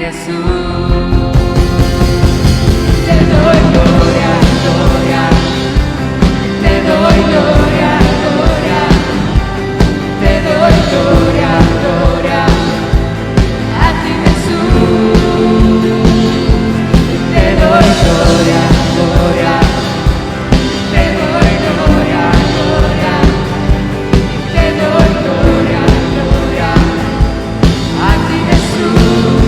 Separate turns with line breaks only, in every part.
Jesús. Te doy gloria, gloria, te doy gloria, gloria, te doy gloria, gloria, a ti Jesús. Te doy gloria, gloria, te doy gloria, gloria, te doy gloria, gloria, a ti Jesús.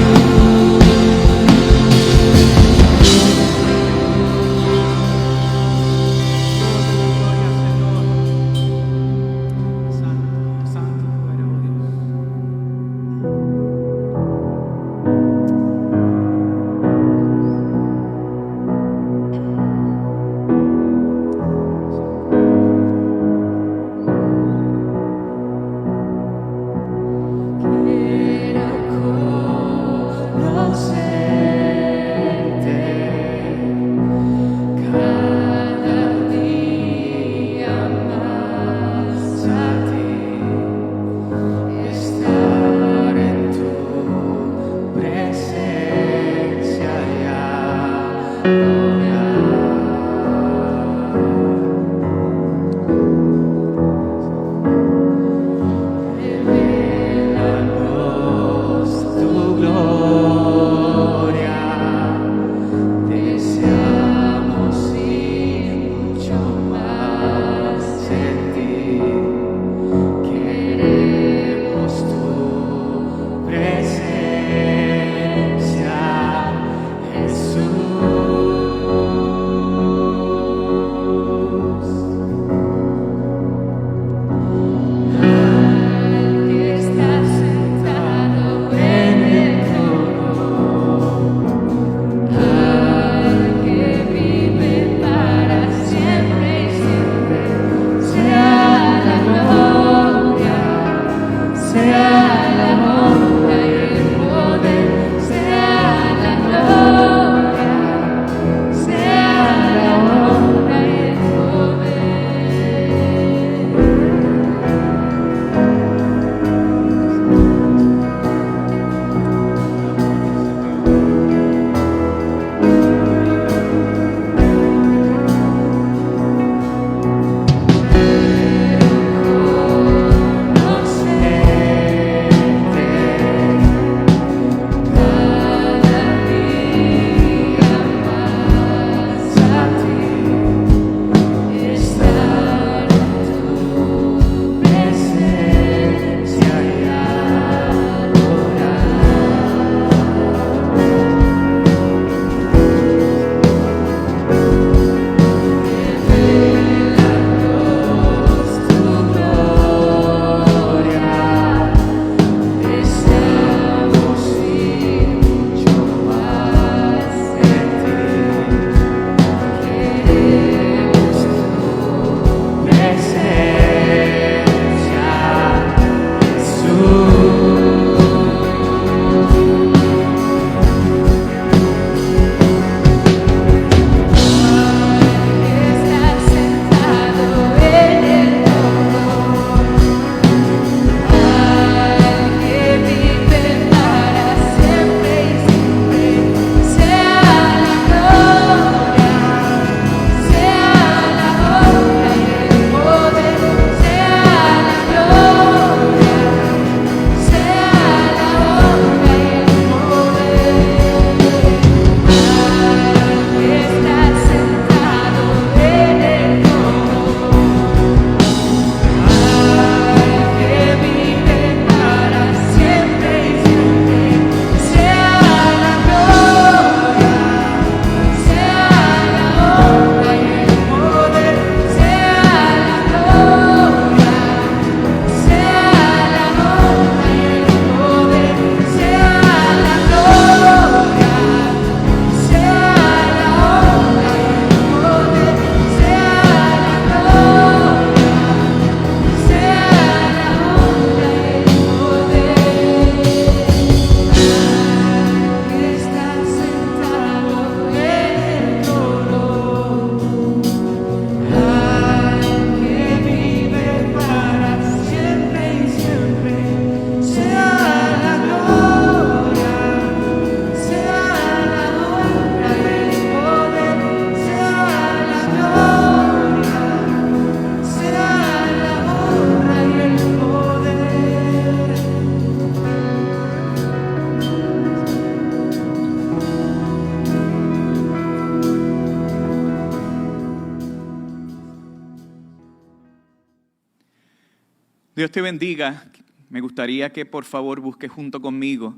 Dios te bendiga. Me gustaría que por favor busques junto conmigo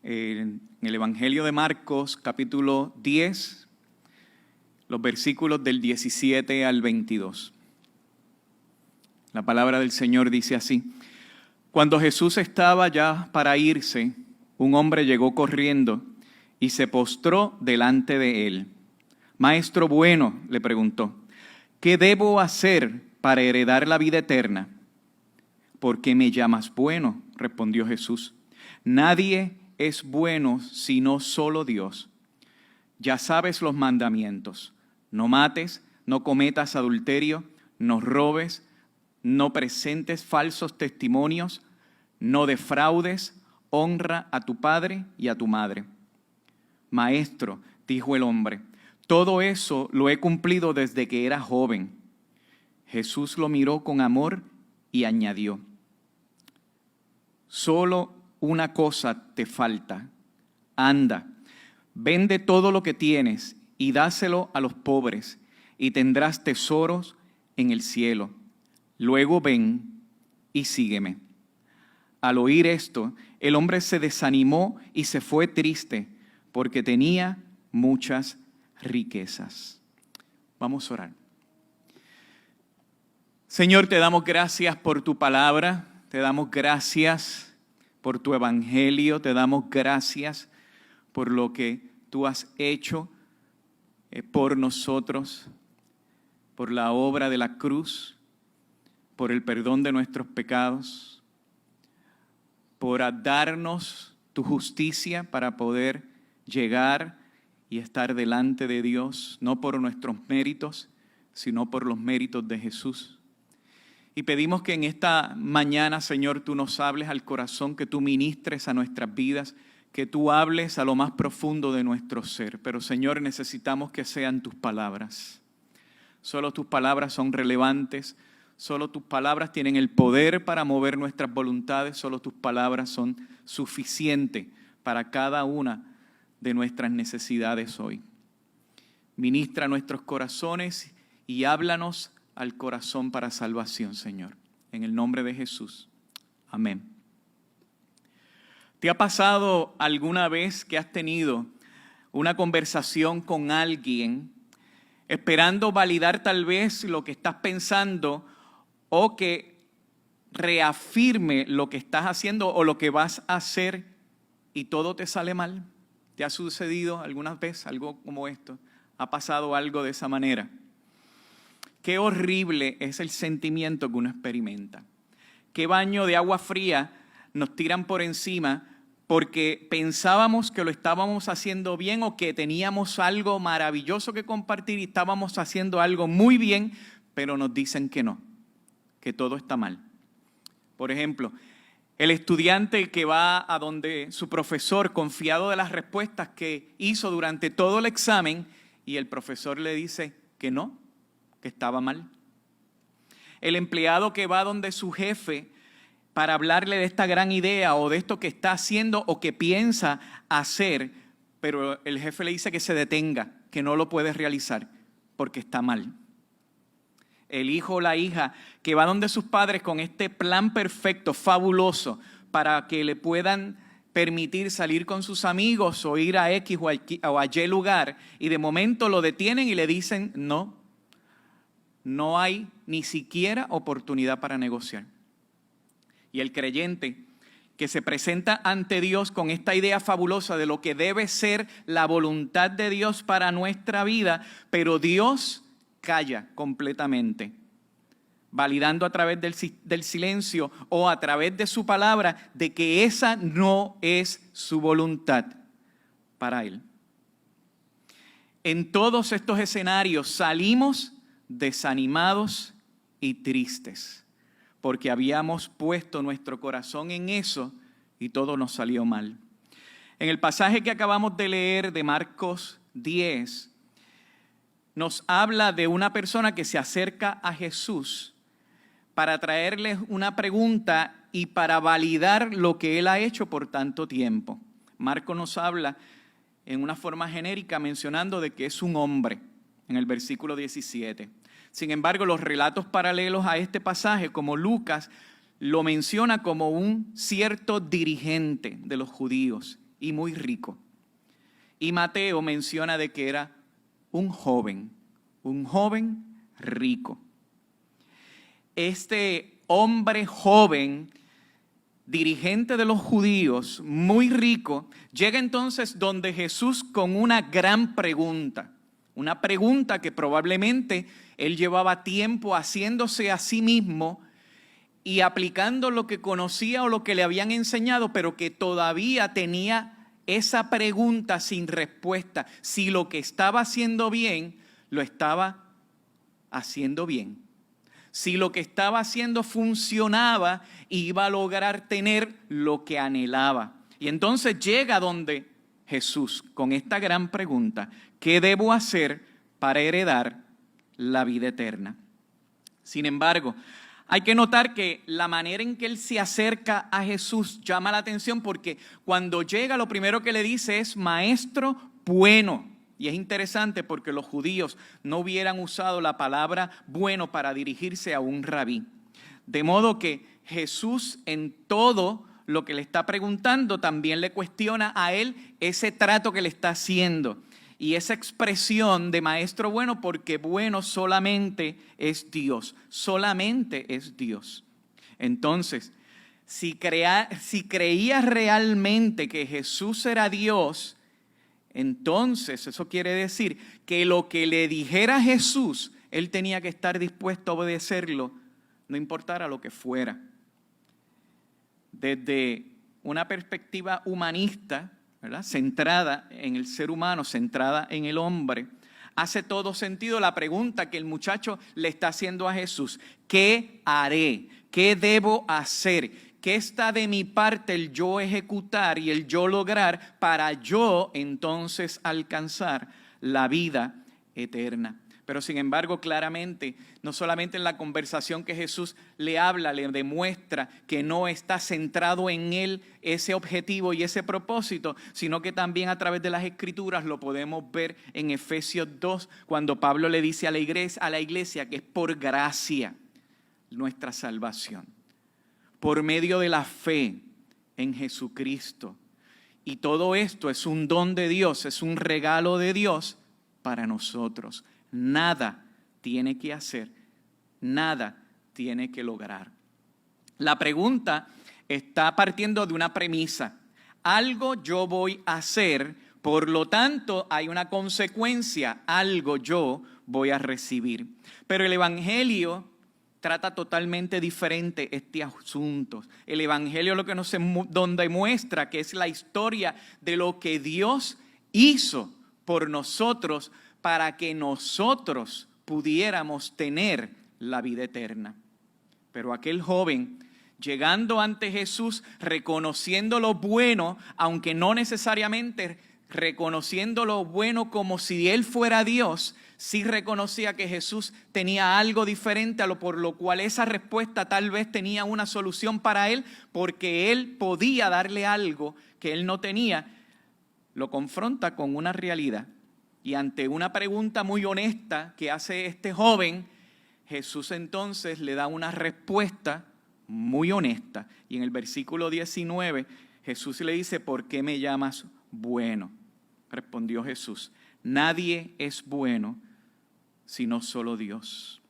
en el Evangelio de Marcos, capítulo 10, los versículos del 17 al 22. La palabra del Señor dice así: Cuando Jesús estaba ya para irse, un hombre llegó corriendo y se postró delante de él. Maestro bueno, le preguntó, ¿qué debo hacer para heredar la vida eterna? ¿Por qué me llamas bueno?, respondió Jesús. Nadie es bueno sino solo Dios. Ya sabes los mandamientos: no mates, no cometas adulterio, no robes, no presentes falsos testimonios, no defraudes, honra a tu padre y a tu madre. Maestro, dijo el hombre, todo eso lo he cumplido desde que era joven. Jesús lo miró con amor y añadió: solo una cosa te falta. Anda, vende todo lo que tienes y dáselo a los pobres, y tendrás tesoros en el cielo. Luego ven y sígueme. Al oír esto, el hombre se desanimó y se fue triste, porque tenía muchas riquezas. Vamos a orar. Señor, te damos gracias por tu palabra, te damos gracias por tu evangelio, te damos gracias por lo que tú has hecho por nosotros, por la obra de la cruz, por el perdón de nuestros pecados, por darnos tu justicia para poder llegar y estar delante de Dios, no por nuestros méritos, sino por los méritos de Jesús. Y pedimos que en esta mañana, Señor, tú nos hables al corazón, que tú ministres a nuestras vidas, que tú hables a lo más profundo de nuestro ser. Pero, Señor, necesitamos que sean tus palabras. Solo tus palabras son relevantes, solo tus palabras tienen el poder para mover nuestras voluntades, solo tus palabras son suficientes para cada una de nuestras necesidades hoy. Ministra nuestros corazones y háblanos al corazón para salvación, Señor. En el nombre de Jesús. Amén. ¿Te ha pasado alguna vez que has tenido una conversación con alguien esperando validar tal vez lo que estás pensando o que reafirme lo que estás haciendo o lo que vas a hacer y todo te sale mal? ¿Te ha sucedido alguna vez algo como esto? ¿Ha pasado algo de esa manera? Qué horrible es el sentimiento que uno experimenta. Qué baño de agua fría nos tiran por encima porque pensábamos que lo estábamos haciendo bien o que teníamos algo maravilloso que compartir y estábamos haciendo algo muy bien, pero nos dicen que no, que todo está mal. Por ejemplo, el estudiante que va a donde su profesor, confiado de las respuestas que hizo durante todo el examen, y el profesor le dice que no, que estaba mal. El empleado que va donde su jefe para hablarle de esta gran idea o de esto que está haciendo o que piensa hacer, pero el jefe le dice que se detenga, que no lo puede realizar porque está mal. El hijo o la hija que va donde sus padres con este plan perfecto, fabuloso, para que le puedan permitir salir con sus amigos o ir a X o a Y lugar, y de momento lo detienen y le dicen no hay ni siquiera oportunidad para negociar. Y el creyente que se presenta ante Dios con esta idea fabulosa de lo que debe ser la voluntad de Dios para nuestra vida, pero Dios calla completamente, validando a través del silencio o a través de su palabra de que esa no es su voluntad para él. En todos estos escenarios salimos desanimados y tristes, porque habíamos puesto nuestro corazón en eso y todo nos salió mal. En el pasaje que acabamos de leer de Marcos 10, nos habla de una persona que se acerca a Jesús para traerle una pregunta y para validar lo que él ha hecho por tanto tiempo. Marcos nos habla en una forma genérica mencionando de que es un hombre, en el versículo 17. Sin embargo, los relatos paralelos a este pasaje, como Lucas, lo menciona como un cierto dirigente de los judíos y muy rico. Y Mateo menciona de que era un joven rico. Este hombre joven, dirigente de los judíos, muy rico, llega entonces donde Jesús con una gran pregunta. Una pregunta que probablemente él llevaba tiempo haciéndose a sí mismo y aplicando lo que conocía o lo que le habían enseñado, pero que todavía tenía esa pregunta sin respuesta. Si lo que estaba haciendo bien, lo estaba haciendo bien. Si lo que estaba haciendo funcionaba, iba a lograr tener lo que anhelaba. Y entonces llega donde Jesús con esta gran pregunta: ¿qué debo hacer para heredar la vida eterna? Sin embargo, hay que notar que la manera en que él se acerca a Jesús llama la atención, porque cuando llega lo primero que le dice es maestro bueno. Y es interesante porque los judíos no hubieran usado la palabra bueno para dirigirse a un rabí. De modo que Jesús en todo lo que le está preguntando también le cuestiona a él ese trato que le está haciendo. Y esa expresión de maestro bueno, porque bueno solamente es Dios, solamente es Dios. Entonces, si creías realmente que Jesús era Dios, entonces eso quiere decir que lo que le dijera Jesús, él tenía que estar dispuesto a obedecerlo, no importara lo que fuera. Desde una perspectiva humanista, ¿verdad?, centrada en el ser humano, centrada en el hombre, hace todo sentido la pregunta que el muchacho le está haciendo a Jesús: ¿qué haré? ¿Qué debo hacer? ¿Qué está de mi parte el yo ejecutar y el yo lograr para yo entonces alcanzar la vida eterna? Pero sin embargo, claramente, no solamente en la conversación que Jesús le habla, le demuestra que no está centrado en él ese objetivo y ese propósito, sino que también a través de las Escrituras lo podemos ver en Efesios 2, cuando Pablo le dice a la iglesia que es por gracia nuestra salvación, por medio de la fe en Jesucristo. Y todo esto es un don de Dios, es un regalo de Dios para nosotros. Nada tiene que hacer, nada tiene que lograr. La pregunta está partiendo de una premisa: algo yo voy a hacer, por lo tanto hay una consecuencia, algo yo voy a recibir. Pero el Evangelio trata totalmente diferente este asunto. El Evangelio lo que donde muestra que es la historia de lo que Dios hizo por nosotros para que nosotros pudiéramos tener la vida eterna. Pero aquel joven, llegando ante Jesús, reconociendo lo bueno, aunque no necesariamente reconociendo lo bueno como si él fuera Dios, sí reconocía que Jesús tenía algo diferente, por lo cual esa respuesta tal vez tenía una solución para él, porque él podía darle algo que él no tenía. Lo confronta con una realidad. Y ante una pregunta muy honesta que hace este joven, Jesús entonces le da una respuesta muy honesta. Y en el versículo 19, Jesús le dice: ¿por qué me llamas bueno? Respondió Jesús: nadie es bueno sino solo Dios.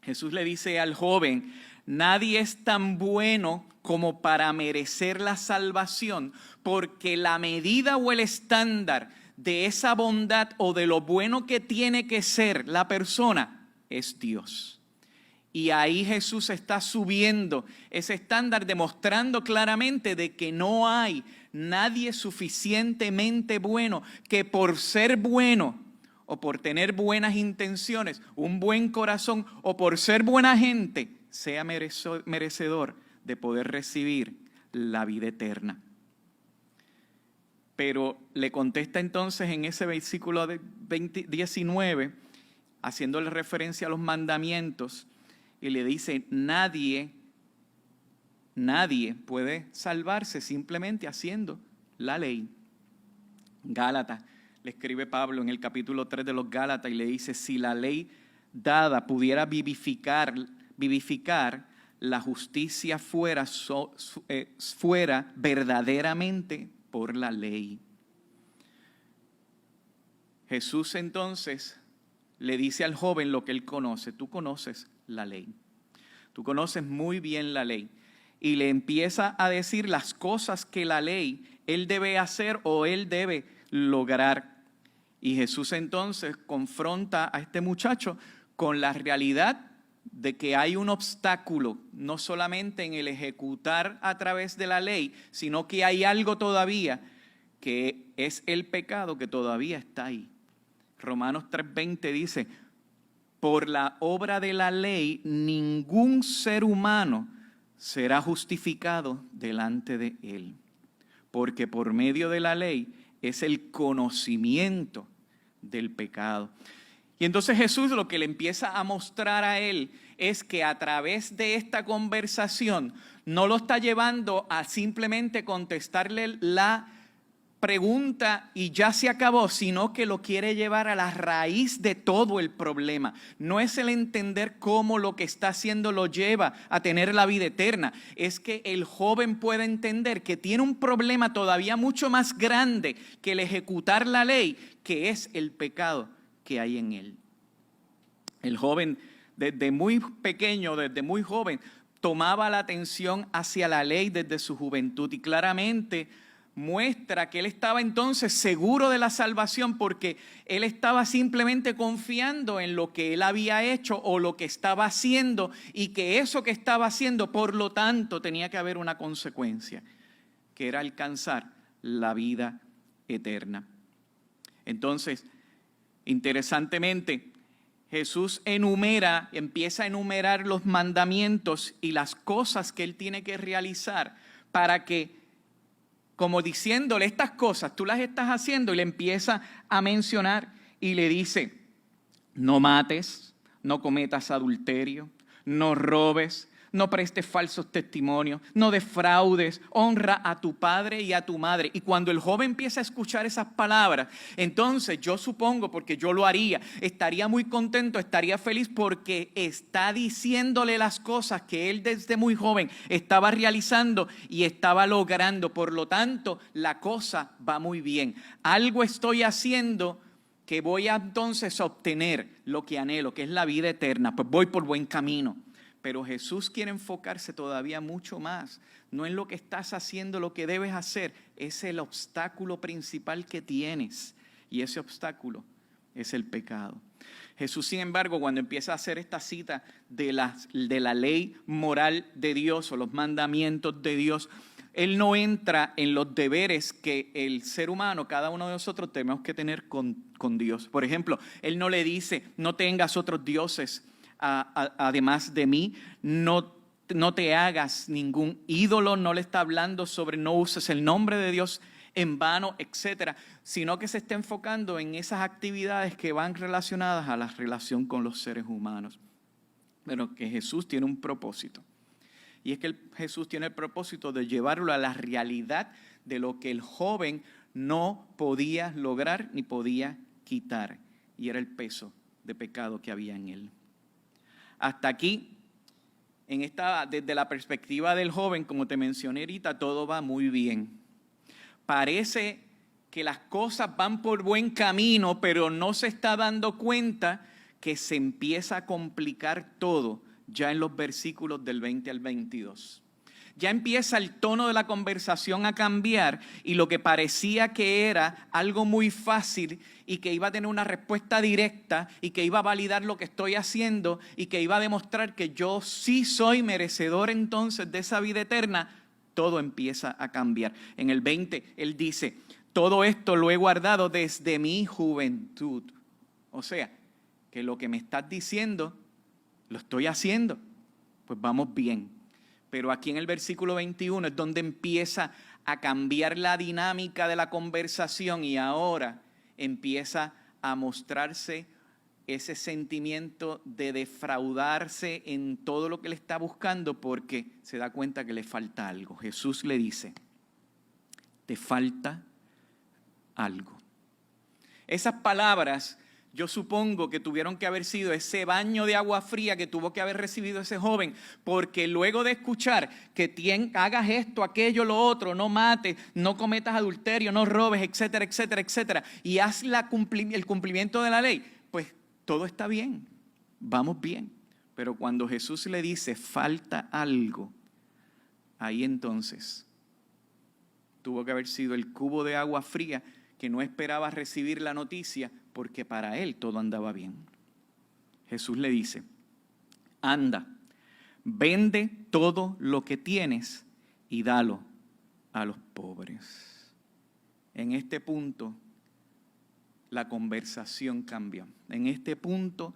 Jesús le dice al joven: nadie es tan bueno como para merecer la salvación, porque la medida o el estándar de esa bondad o de lo bueno que tiene que ser la persona es Dios. Y ahí Jesús está subiendo ese estándar, demostrando claramente de que no hay nadie suficientemente bueno que por ser bueno o por tener buenas intenciones, un buen corazón o por ser buena gente, sea merecedor de poder recibir la vida eterna. Pero le contesta entonces en ese versículo 19, haciéndole referencia a los mandamientos, y le dice: nadie puede salvarse simplemente haciendo la ley. Gálatas, le escribe Pablo en el capítulo 3 de los Gálatas y le dice: si la ley dada pudiera vivificar, la justicia fuera verdaderamente por la ley. Jesús entonces le dice al joven lo que él conoce. Tú conoces la ley. Tú conoces muy bien la ley. Y le empieza a decir las cosas que la ley él debe hacer o él debe lograr. Y Jesús entonces confronta a este muchacho con la realidad de que hay un obstáculo, no solamente en el ejecutar a través de la ley, sino que hay algo todavía que es el pecado que todavía está ahí. Romanos 3:20 dice, por la obra de la ley ningún ser humano será justificado delante de él, porque por medio de la ley es el conocimiento del pecado. Y entonces Jesús lo que le empieza a mostrar a él es que a través de esta conversación no lo está llevando a simplemente contestarle la pregunta y ya se acabó, sino que lo quiere llevar a la raíz de todo el problema. No es el entender cómo lo que está haciendo lo lleva a tener la vida eterna. Es que el joven puede entender que tiene un problema todavía mucho más grande que el ejecutar la ley, que es el pecado que hay en él. El joven, desde muy pequeño, desde muy joven, tomaba la atención hacia la ley desde su juventud y claramente muestra que él estaba entonces seguro de la salvación porque él estaba simplemente confiando en lo que él había hecho o lo que estaba haciendo y que eso que estaba haciendo, por lo tanto, tenía que haber una consecuencia, que era alcanzar la vida eterna. Entonces, interesantemente, Jesús empieza a enumerar los mandamientos y las cosas que él tiene que realizar para que, como diciéndole estas cosas, tú las estás haciendo, y le empieza a mencionar y le dice, no mates, no cometas adulterio, no robes, no prestes falsos testimonios, no defraudes, honra a tu padre y a tu madre. Y cuando el joven empieza a escuchar esas palabras, entonces yo supongo, porque yo lo haría, estaría muy contento, estaría feliz porque está diciéndole las cosas que él desde muy joven estaba realizando y estaba logrando. Por lo tanto, la cosa va muy bien. Algo estoy haciendo que voy a entonces obtener lo que anhelo, que es la vida eterna. Pues voy por buen camino. Pero Jesús quiere enfocarse todavía mucho más, no en lo que estás haciendo, lo que debes hacer, es el obstáculo principal que tienes, y ese obstáculo es el pecado. Jesús, sin embargo, cuando empieza a hacer esta cita de la ley moral de Dios o los mandamientos de Dios, Él no entra en los deberes que el ser humano, cada uno de nosotros, tenemos que tener con Dios. Por ejemplo, Él no le dice, no tengas otros dioses además de mí, no te hagas ningún ídolo, no le está hablando sobre no uses el nombre de Dios en vano, etcétera, sino que se está enfocando en esas actividades que van relacionadas a la relación con los seres humanos. Pero que Jesús tiene un propósito, y es que Jesús tiene el propósito de llevarlo a la realidad de lo que el joven no podía lograr ni podía quitar, y era el peso de pecado que había en él. Hasta aquí, desde la perspectiva del joven, como te mencioné ahorita, todo va muy bien. Parece que las cosas van por buen camino, pero no se está dando cuenta que se empieza a complicar todo ya en los versículos del 20 al 22. Ya empieza el tono de la conversación a cambiar y lo que parecía que era algo muy fácil y que iba a tener una respuesta directa y que iba a validar lo que estoy haciendo y que iba a demostrar que yo sí soy merecedor entonces de esa vida eterna, todo empieza a cambiar. En el 20 él dice, todo esto lo he guardado desde mi juventud. O sea, que lo que me estás diciendo lo estoy haciendo, pues vamos bien. Pero aquí en el versículo 21 es donde empieza a cambiar la dinámica de la conversación y ahora empieza a mostrarse ese sentimiento de defraudarse en todo lo que le está buscando porque se da cuenta que le falta algo. Jesús le dice, te falta algo. Esas palabras yo supongo que tuvieron que haber sido ese baño de agua fría que tuvo que haber recibido ese joven, porque luego de escuchar que hagas esto, aquello, lo otro, no mates, no cometas adulterio, no robes, etcétera, etcétera, etcétera, y haz el cumplimiento de la ley, pues todo está bien, vamos bien. Pero cuando Jesús le dice, falta algo, ahí entonces tuvo que haber sido el cubo de agua fría que no esperaba recibir la noticia porque para él todo andaba bien. Jesús le dice, anda, vende todo lo que tienes y dalo a los pobres. En este punto, la conversación cambió. En este punto,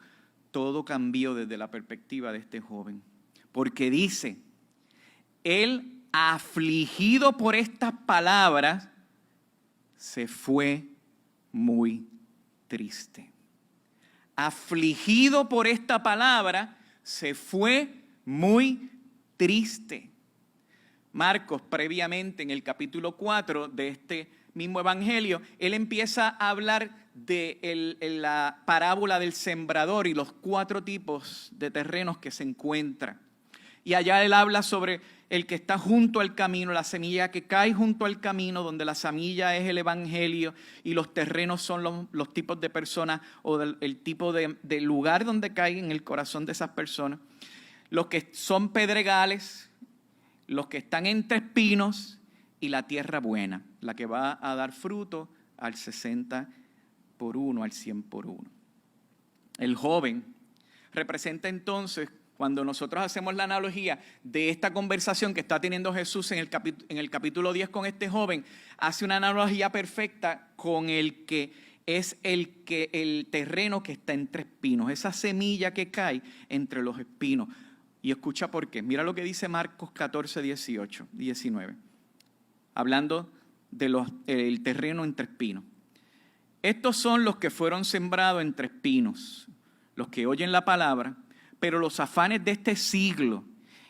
todo cambió desde la perspectiva de este joven. Porque dice, él, afligido por estas palabras, se fue muy triste. Afligido por esta palabra, se fue muy triste. Marcos, previamente en el capítulo 4 de este mismo evangelio, él empieza a hablar de la parábola del sembrador y los 4 tipos de terrenos que se encuentran. Y allá él habla sobre el que está junto al camino, la semilla que cae junto al camino, donde la semilla es el evangelio y los terrenos son los tipos de personas o el tipo de lugar donde cae en el corazón de esas personas. Los que son pedregales, los que están entre espinos y la tierra buena, la que va a dar fruto al 60 por 1, al 100 por 1. El joven representa entonces, cuando nosotros hacemos la analogía de esta conversación que está teniendo Jesús en el capítulo 10 con este joven, hace una analogía perfecta con el que es el terreno que está entre espinos, esa semilla que cae entre los espinos. Y escucha por qué. Mira lo que dice Marcos 14, 18, 19. Hablando del terreno entre espinos. Estos son los que fueron sembrados entre espinos, los que oyen la palabra, pero los afanes de este siglo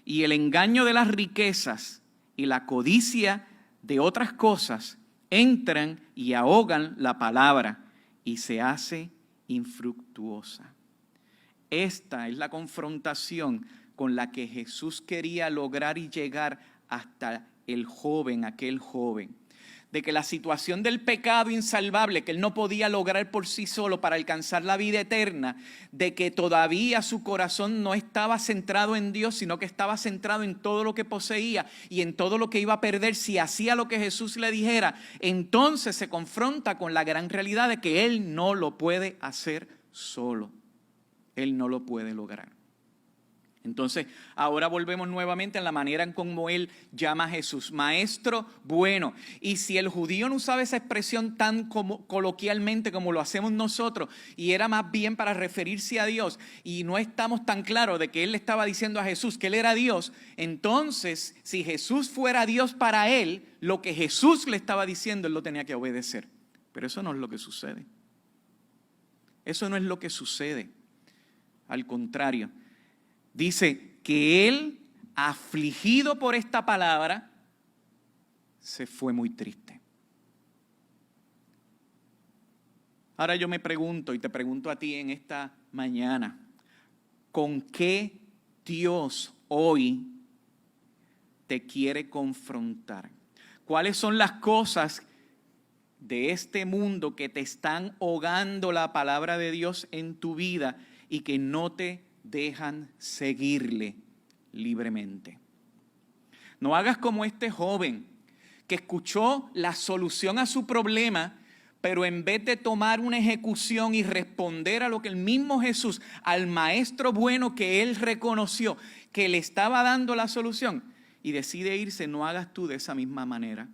y el engaño de las riquezas y la codicia de otras cosas entran y ahogan la palabra y se hace infructuosa. Esta es la confrontación con la que Jesús quería lograr y llegar hasta el joven, aquel joven. De que la situación del pecado insalvable que él no podía lograr por sí solo para alcanzar la vida eterna, de que todavía su corazón no estaba centrado en Dios, sino que estaba centrado en todo lo que poseía y en todo lo que iba a perder si hacía lo que Jesús le dijera, entonces se confronta con la gran realidad de que él no lo puede hacer solo. Él no lo puede lograr. Entonces, ahora volvemos nuevamente a la manera en cómo él llama a Jesús, maestro bueno. Y si el judío no usaba esa expresión tan coloquialmente como lo hacemos nosotros, y era más bien para referirse a Dios, y no estamos tan claros de que él le estaba diciendo a Jesús que él era Dios, entonces, si Jesús fuera Dios para él, lo que Jesús le estaba diciendo, él lo tenía que obedecer. Pero eso no es lo que sucede. Eso no es lo que sucede. Al contrario. Dice que él, afligido por esta palabra, se fue muy triste. Ahora yo me pregunto y te pregunto a ti en esta mañana, ¿con qué Dios hoy te quiere confrontar? ¿Cuáles son las cosas de este mundo que te están ahogando la palabra de Dios en tu vida y que no te dejan seguirle libremente? No hagas como este joven que escuchó la solución a su problema, pero en vez de tomar una ejecución y responder a lo que el mismo Jesús, al maestro bueno que él reconoció que le estaba dando la solución, y decide irse, no hagas tú de esa misma manera.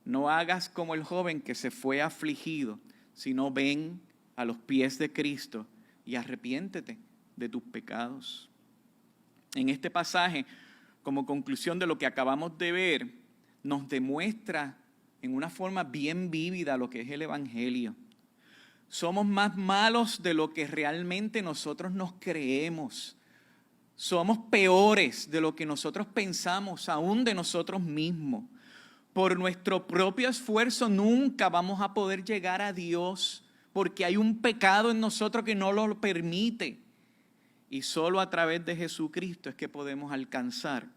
No hagas como el joven que se fue afligido, sino ven a los pies de Cristo y arrepiéntete de tus pecados. En este pasaje, como conclusión de lo que acabamos de ver, nos demuestra en una forma bien vívida lo que es el evangelio. Somos más malos de lo que realmente nosotros nos creemos. Somos peores de lo que nosotros pensamos, aún de nosotros mismos. Por nuestro propio esfuerzo nunca vamos a poder llegar a Dios, porque hay un pecado en nosotros que no lo permite. Y solo a través de Jesucristo es que podemos alcanzar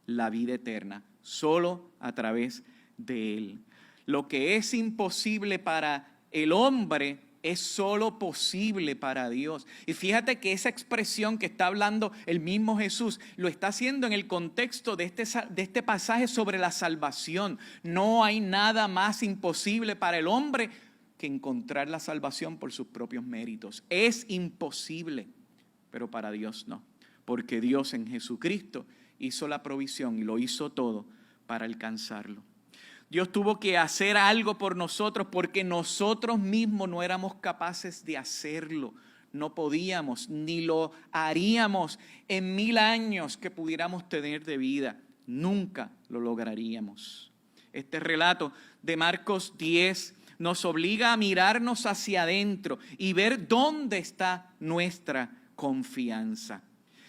la vida eterna, solo a través de Él. Lo que es imposible para el hombre es solo posible para Dios. Y fíjate que esa expresión que está hablando el mismo Jesús lo está haciendo en el contexto de este pasaje sobre la salvación. No hay nada más imposible para el hombre que encontrar la salvación por sus propios méritos. Es imposible, pero para Dios no, porque Dios en Jesucristo hizo la provisión y lo hizo todo para alcanzarlo. Dios tuvo que hacer algo por nosotros porque nosotros mismos no éramos capaces de hacerlo. No podíamos, ni lo haríamos en 1000 años que pudiéramos tener de vida. Nunca lo lograríamos. Este relato de Marcos 10 nos obliga a mirarnos hacia adentro y ver dónde está nuestra confianza.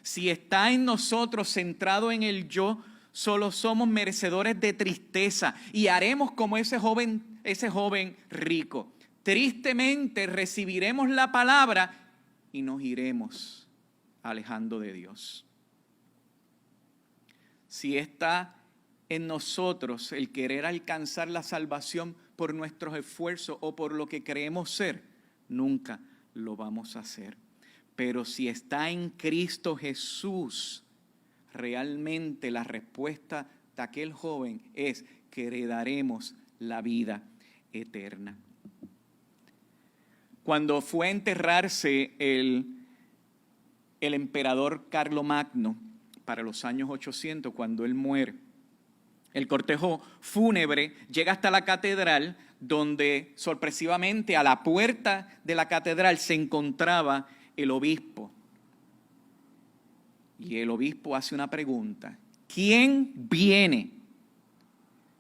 Si está en nosotros, centrado en el yo, solo somos merecedores de tristeza y haremos como ese joven rico. Tristemente recibiremos la palabra y nos iremos alejando de Dios. Si está en nosotros el querer alcanzar la salvación por nuestros esfuerzos o por lo que creemos ser, nunca lo vamos a hacer. Pero si está en Cristo Jesús, realmente la respuesta de aquel joven es que heredaremos la vida eterna. Cuando fue a enterrarse el emperador Carlomagno para los años 800, cuando él muere, el cortejo fúnebre llega hasta la catedral, donde sorpresivamente a la puerta de la catedral se encontraba el obispo. Y el obispo hace una pregunta: ¿quién viene?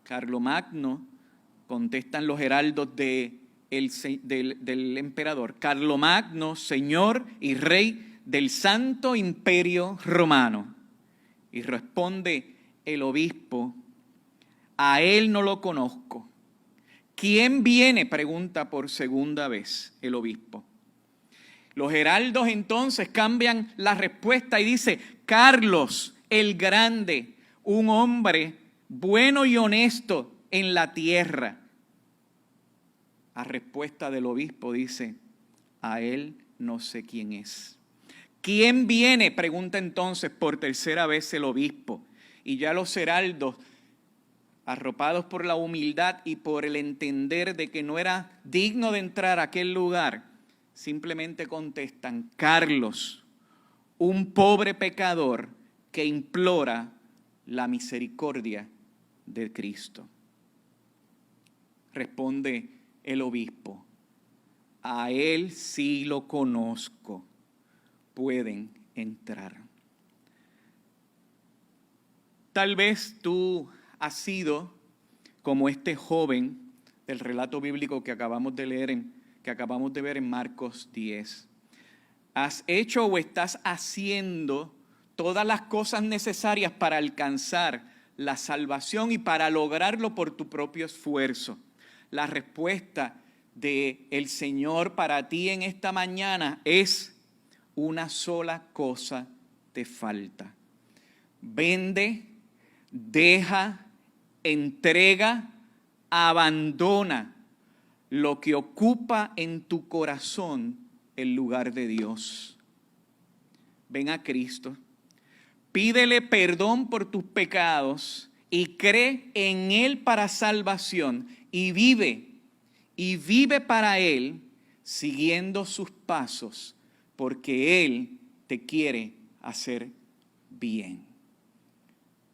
Carlomagno, contestan los heraldos del emperador: Carlomagno, señor y rey del Santo Imperio Romano. Y responde el obispo: a él no lo conozco. ¿Quién viene?, pregunta por segunda vez el obispo. Los heraldos entonces cambian la respuesta y dice: Carlos el Grande, un hombre bueno y honesto en la tierra. A respuesta del obispo dice: a él no sé quién es. ¿Quién viene?, pregunta entonces por tercera vez el obispo. Y ya los heraldos, arropados por la humildad y por el entender de que no era digno de entrar a aquel lugar, simplemente contestan: Carlos, un pobre pecador que implora la misericordia de Cristo. Responde el obispo: a él sí lo conozco, pueden entrar. Tal vez tú has sido como este joven del relato bíblico que acabamos de ver en Marcos 10. Has hecho o estás haciendo todas las cosas necesarias para alcanzar la salvación y para lograrlo por tu propio esfuerzo. La respuesta del Señor para ti en esta mañana es: una sola cosa te falta. Vende, deja, entrega, abandona lo que ocupa en tu corazón el lugar de Dios. Ven a Cristo, pídele perdón por tus pecados y cree en Él para salvación y vive para Él siguiendo sus pasos, porque Él te quiere hacer bien.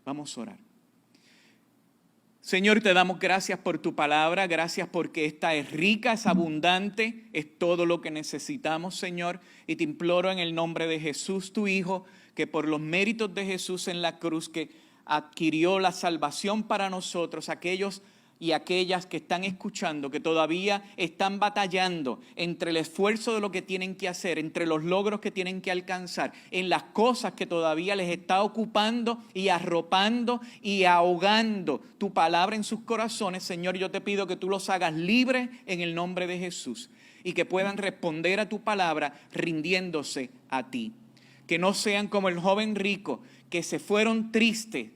Vamos a orar. Señor, te damos gracias por tu palabra, gracias porque esta es rica, es abundante, es todo lo que necesitamos, Señor. Y te imploro en el nombre de Jesús, tu Hijo, que por los méritos de Jesús en la cruz, que adquirió la salvación para nosotros, aquellos y aquellas que están escuchando, que todavía están batallando entre el esfuerzo de lo que tienen que hacer, entre los logros que tienen que alcanzar, en las cosas que todavía les está ocupando y arropando y ahogando tu palabra en sus corazones. Señor, yo te pido que tú los hagas libres en el nombre de Jesús y que puedan responder a tu palabra rindiéndose a ti. Que no sean como el joven rico, que se fueron tristes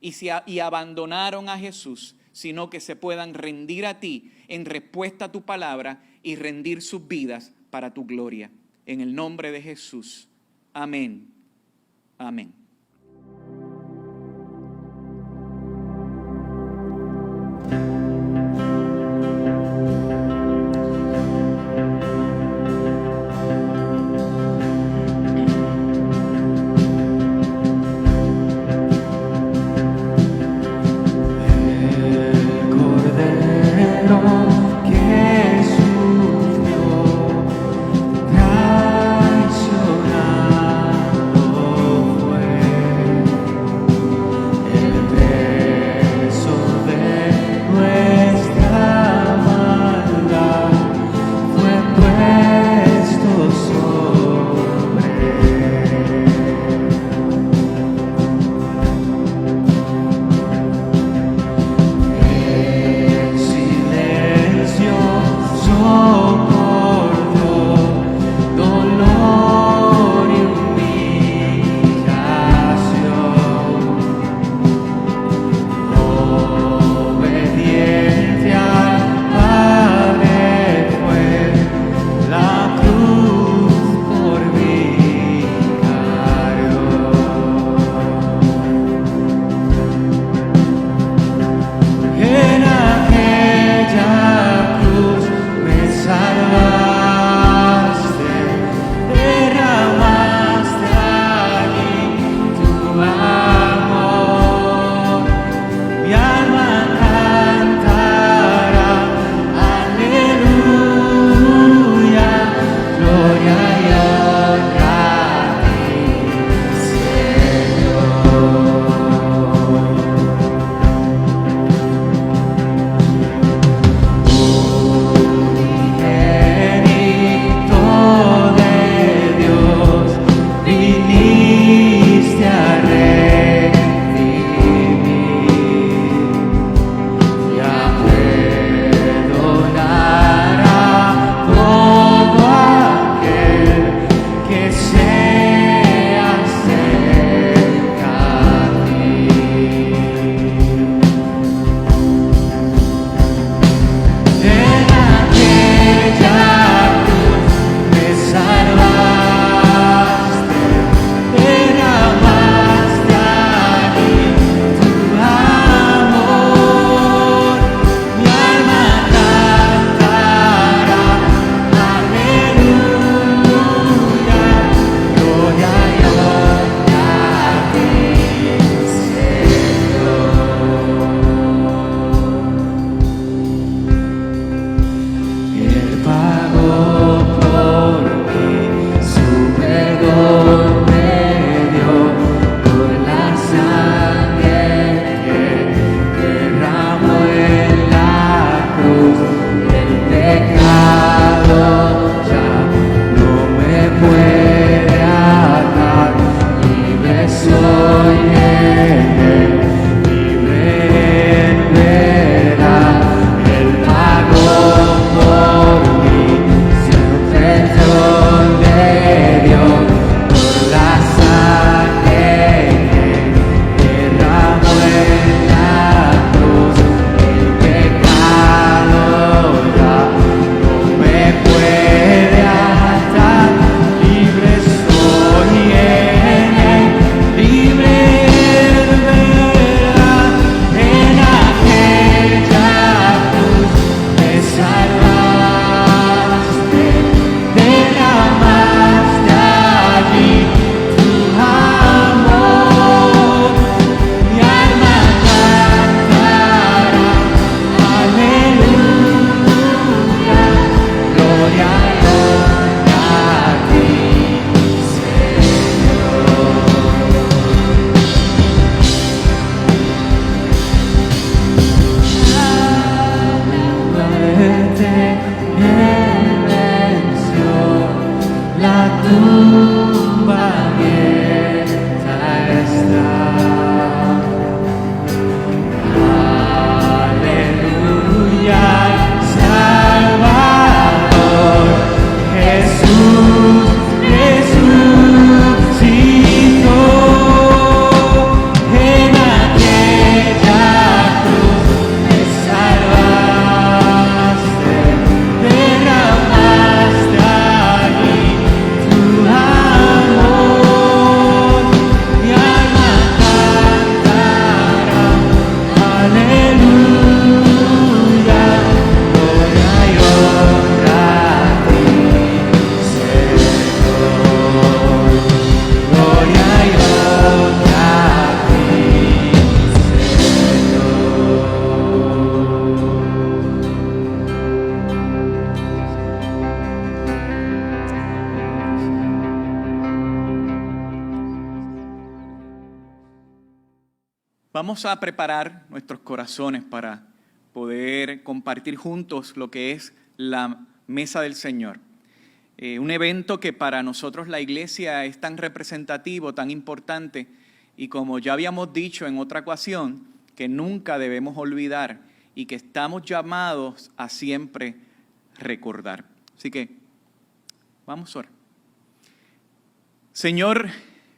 y abandonaron a Jesús, sino que se puedan rendir a ti en respuesta a tu palabra y rendir sus vidas para tu gloria. En el nombre de Jesús. Amén. Amén.
Traicionado fue.
Vamos a preparar nuestros corazones para poder compartir juntos lo que es la mesa del Señor. Un evento que para nosotros la iglesia es tan representativo, tan importante, y como ya habíamos dicho en otra ocasión, que nunca debemos olvidar y que estamos llamados a siempre recordar. Así que vamos a orar. Señor,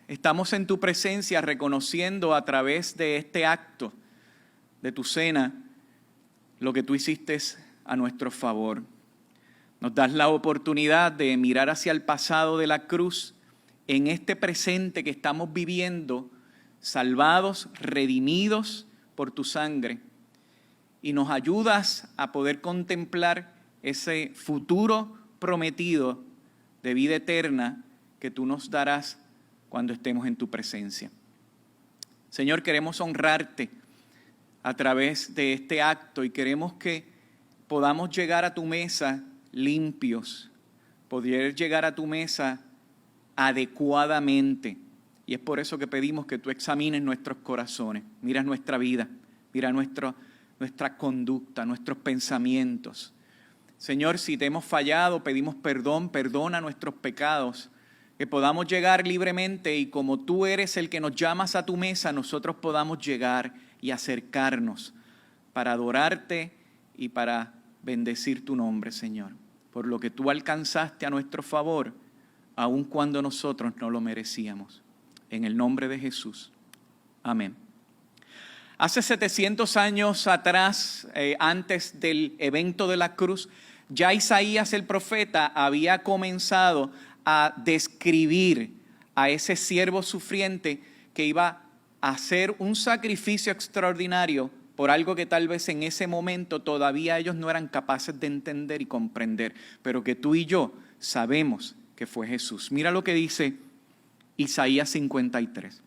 estamos en tu presencia reconociendo a través de este acto de tu cena lo que tú hiciste a nuestro favor. Nos das la oportunidad de mirar hacia el pasado de la cruz en este presente que estamos viviendo, salvados, redimidos por tu sangre. Y nos ayudas a poder contemplar ese futuro prometido de vida eterna que tú nos darás cuando estemos en tu presencia. Señor, queremos honrarte a través de este acto y queremos que podamos llegar a tu mesa limpios, poder llegar a tu mesa adecuadamente. Y es por eso que pedimos que tú examines nuestros corazones, mira nuestra vida, mira nuestra conducta, nuestros pensamientos. Señor, si te hemos fallado, pedimos perdón, perdona nuestros pecados, que podamos llegar libremente y como tú eres el que nos llamas a tu mesa, nosotros podamos llegar y acercarnos para adorarte y para bendecir tu nombre, Señor, por lo que tú alcanzaste a nuestro favor, aun cuando nosotros no lo merecíamos. En el nombre de Jesús. Amén. Hace 700 años atrás, antes del evento de la cruz, ya Isaías el profeta había comenzado a describir a ese siervo sufriente que iba a hacer un sacrificio extraordinario por algo que tal vez en ese momento todavía ellos no eran capaces de entender y comprender, pero que tú y yo sabemos que fue Jesús. Mira lo que dice Isaías 53.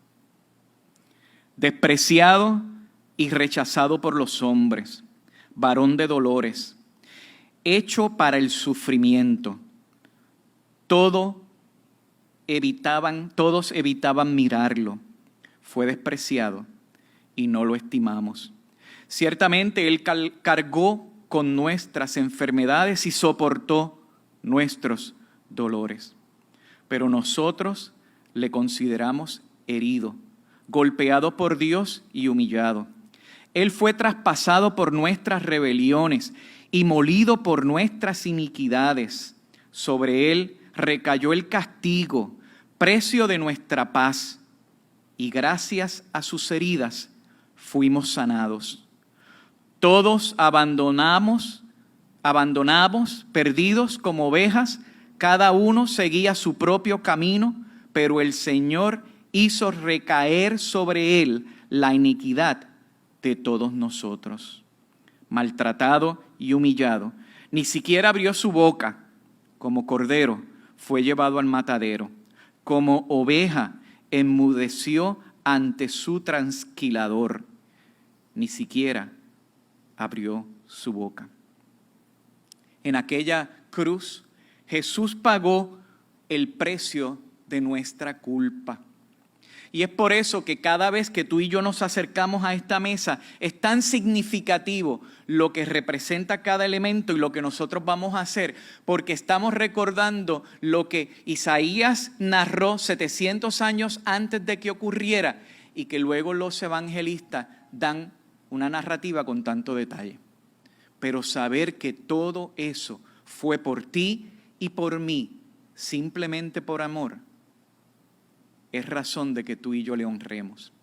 Despreciado y rechazado por los hombres, varón de dolores, hecho para el sufrimiento. Todos evitaban mirarlo. Fue despreciado y no lo estimamos. Ciertamente Él cargó con nuestras enfermedades y soportó nuestros dolores. Pero nosotros le consideramos herido, golpeado por Dios y humillado. Él fue traspasado por nuestras rebeliones y molido por nuestras iniquidades. Sobre Él recayó el castigo, precio de nuestra paz, y gracias a sus heridas fuimos sanados. Todos abandonamos, perdidos como ovejas, cada uno seguía su propio camino, pero el Señor hizo recaer sobre Él la iniquidad de todos nosotros. Maltratado y humillado, ni siquiera abrió su boca. Como cordero fue llevado al matadero, como oveja enmudeció ante su trasquilador, ni siquiera abrió su boca. En aquella cruz, Jesús pagó el precio de nuestra culpa. Y es por eso que cada vez que tú y yo nos acercamos a esta mesa, es tan significativo lo que representa cada elemento y lo que nosotros vamos a hacer, porque estamos recordando lo que Isaías narró 700 años antes de que ocurriera y que luego los evangelistas dan una narrativa con tanto detalle. Pero saber que todo eso fue por ti y por mí, simplemente por amor, es razón de que tú y yo le honremos.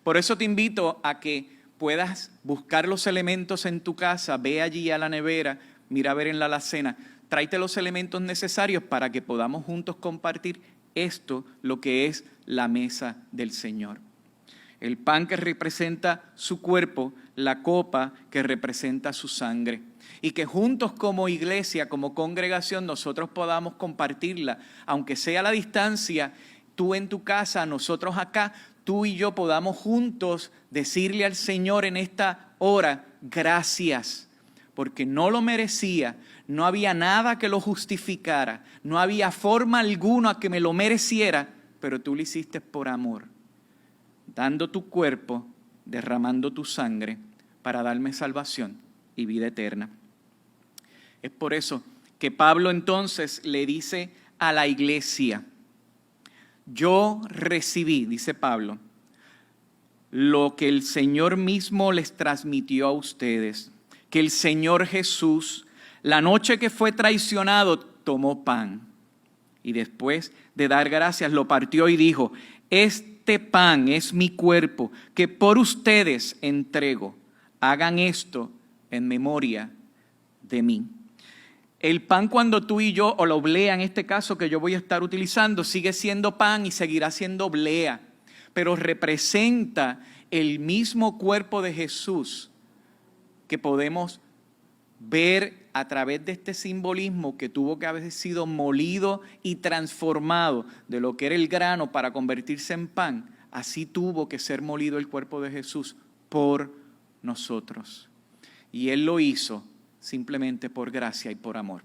Por eso te invito a que puedas buscar los elementos en tu casa, ve allí a la nevera, mira a ver en la alacena, tráete los elementos necesarios para que podamos juntos compartir esto, lo que es la mesa del Señor. El pan que representa su cuerpo, la copa que representa su sangre. Y que juntos como iglesia, como congregación, nosotros podamos compartirla, aunque sea a la distancia, tú en tu casa, nosotros acá, tú y yo podamos juntos decirle al Señor en esta hora, gracias, porque no lo merecía, no había nada que lo justificara, no había forma alguna que me lo mereciera, pero tú lo hiciste por amor, dando tu cuerpo derramando tu sangre para darme salvación y vida eterna. Es por eso que Pablo entonces le dice a la iglesia, yo recibí, dice Pablo, lo que el Señor mismo les transmitió a ustedes, que el Señor Jesús, la noche que fue traicionado, tomó pan y después de dar gracias lo partió y dijo, este pan es mi cuerpo que por ustedes entrego, hagan esto en memoria de mí. El pan cuando tú y yo, o la oblea en este caso que yo voy a estar utilizando, sigue siendo pan y seguirá siendo oblea, pero representa el mismo cuerpo de Jesús que podemos ver a través de este simbolismo que tuvo que haber sido molido y transformado de lo que era el grano para convertirse en pan. Así tuvo que ser molido el cuerpo de Jesús por nosotros. Y Él lo hizo simplemente por gracia y por amor.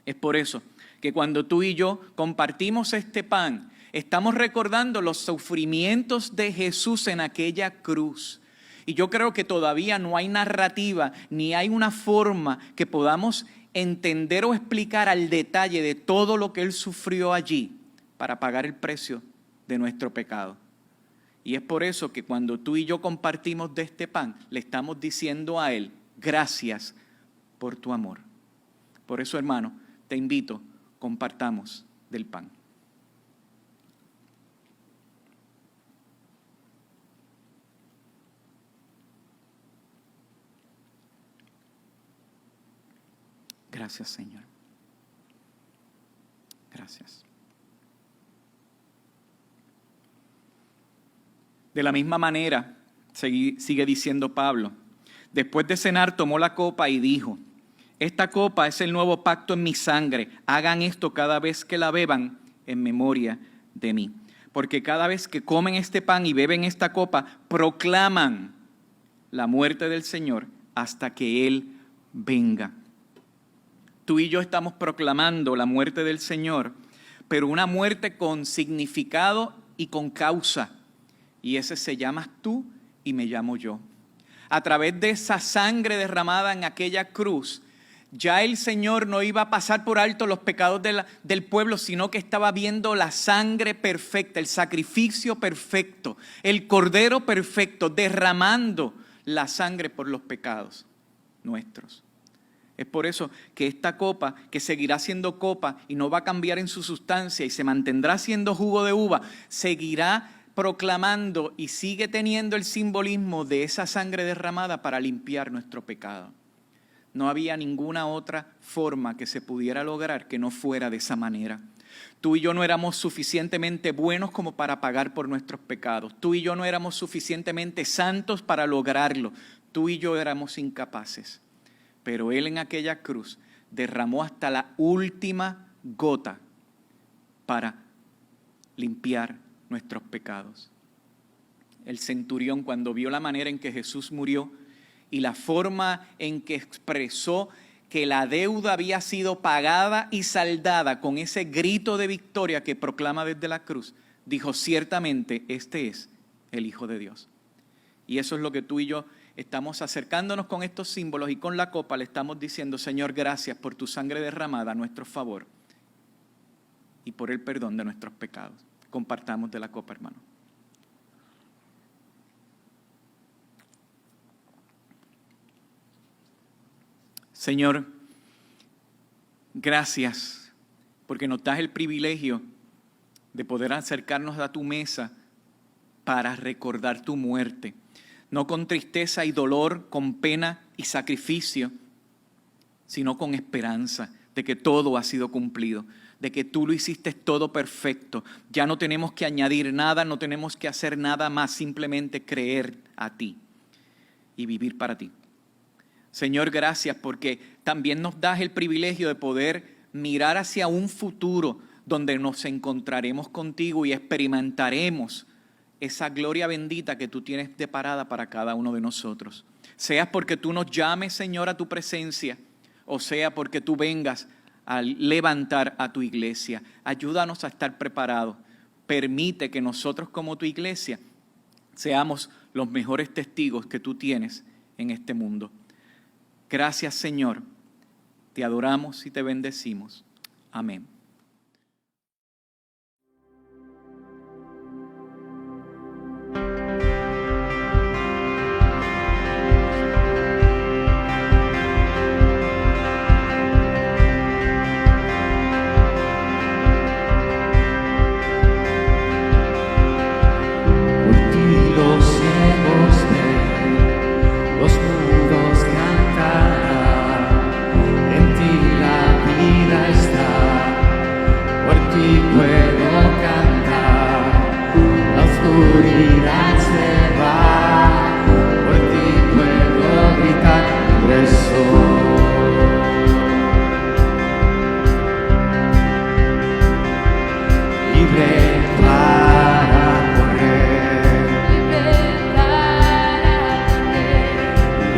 Es por eso que cuando tú y yo compartimos este pan, estamos recordando los sufrimientos de Jesús en aquella cruz. Y yo creo que todavía no hay narrativa, ni hay una forma que podamos entender o explicar al detalle de todo lo que Él sufrió allí para pagar el precio de nuestro pecado. Y es por eso que cuando tú y yo compartimos de este pan, le estamos diciendo a Él, gracias por tu amor. Por eso, hermano, te invito, compartamos del pan. Gracias, Señor. Gracias. De la misma manera, sigue diciendo Pablo, después de cenar tomó la copa y dijo, esta copa es el nuevo pacto en mi sangre, hagan esto cada vez que la beban en memoria de mí. Porque cada vez que comen este pan y beben esta copa, proclaman la muerte del Señor hasta que Él venga. Tú y yo estamos proclamando la muerte del Señor, pero una muerte con significado y con causa. Y ese se llamas tú y me llamo yo. A través de esa sangre derramada en aquella cruz, ya el Señor no iba a pasar por alto los pecados del pueblo, sino que estaba viendo la sangre perfecta, el sacrificio perfecto, el cordero perfecto, derramando la sangre por los pecados nuestros. Es por eso que esta copa, que seguirá siendo copa y no va a cambiar en su sustancia y se mantendrá siendo jugo de uva, seguirá proclamando y sigue teniendo el simbolismo de esa sangre derramada para limpiar nuestro pecado. No había ninguna otra forma que se pudiera lograr que no fuera de esa manera. Tú y yo no éramos suficientemente buenos como para pagar por nuestros pecados. Tú y yo no éramos suficientemente santos para lograrlo. Tú y yo éramos incapaces. Pero Él en aquella cruz derramó hasta la última gota para limpiar nuestros pecados. El centurión, cuando vio la manera en que Jesús murió y la forma en que expresó que la deuda había sido pagada y saldada con ese grito de victoria que proclama desde la cruz, dijo, ciertamente este es el Hijo de Dios. Y eso es lo que tú y yo estamos acercándonos con estos símbolos y con la copa le estamos diciendo, Señor, gracias por tu sangre derramada a nuestro favor y por el perdón de nuestros pecados. Compartamos de la copa, hermano. Señor, gracias porque nos das el privilegio de poder acercarnos a tu mesa para recordar tu muerte. No con tristeza y dolor, con pena y sacrificio, sino con esperanza de que todo ha sido cumplido, de que tú lo hiciste todo perfecto. Ya no tenemos que añadir nada, no tenemos que hacer nada más, simplemente creer a ti y vivir para ti. Señor, gracias porque también nos das el privilegio de poder mirar hacia un futuro donde nos encontraremos contigo y experimentaremos esa gloria bendita que tú tienes deparada para cada uno de nosotros. Sea porque tú nos llames, Señor, a tu presencia, o sea porque tú vengas a levantar a tu iglesia. Ayúdanos a estar preparados. Permite que nosotros como tu iglesia seamos los mejores testigos que tú tienes en este mundo. Gracias, Señor. Te adoramos y te bendecimos. Amén.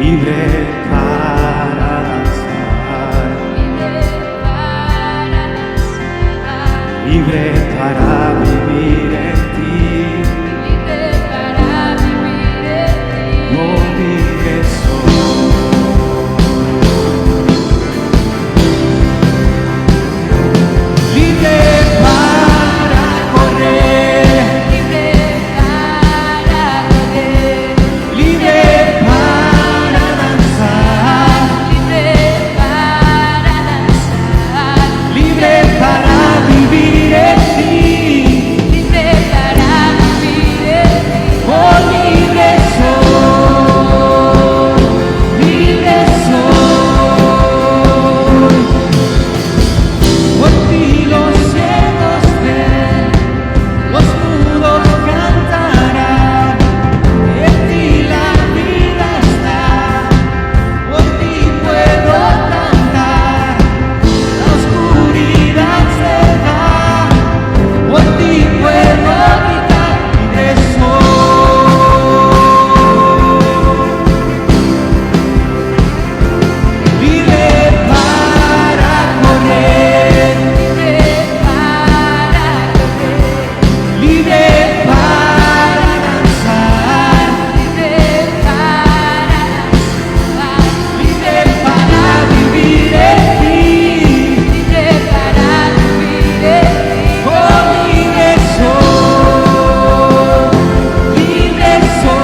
Libre para danzar, libre para vivir en ti, oh libre soy. Libre para correr, libre para vivir en ti, oh libre soy, libre soy. Por ti los ciegos ven, los mudos cantarán, en ti la vida está, por ti puedo cantar, la oscuridad se va, por ti puedo gritar, libre soy, libre para correr, libre para danzar, libre para vivir en ti, oh libre soy, libre soy.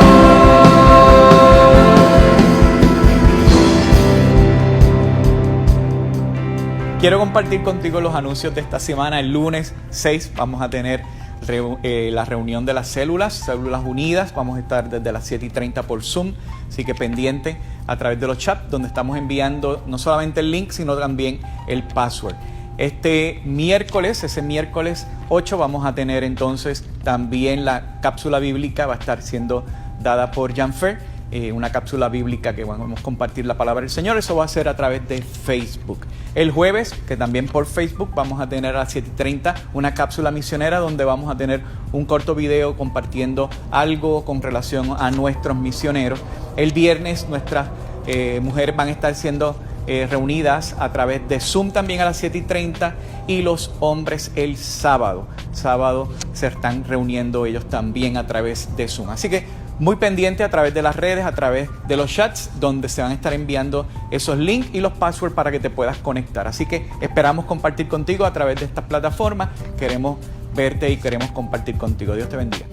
Quiero compartir contigo los anuncios de esta semana. El lunes 6 vamos a tener la reunión de las Células Unidas. Vamos a estar desde las 7:30 por Zoom, así que pendiente a través de los chats donde estamos enviando no solamente el link, sino también el password. Ese miércoles 8 vamos a tener entonces también la cápsula bíblica, va a estar siendo dada por Janfer, una cápsula bíblica que vamos a compartir la palabra del Señor. Eso va a ser a través de Facebook. El jueves, que también por Facebook, vamos a tener a las 7:30 una cápsula misionera donde vamos a tener un corto video compartiendo algo con relación a nuestros misioneros. El viernes nuestras mujeres van a estar siendo reunidas a través de Zoom también a las 7:30 y los hombres el sábado se están reuniendo ellos también a través de Zoom. Así que muy pendiente a través de las redes, a través de los chats, donde se van a estar enviando esos links y los passwords para que te puedas conectar. Así que esperamos compartir contigo a través de estas plataformas. Queremos verte y queremos compartir contigo. Dios te bendiga.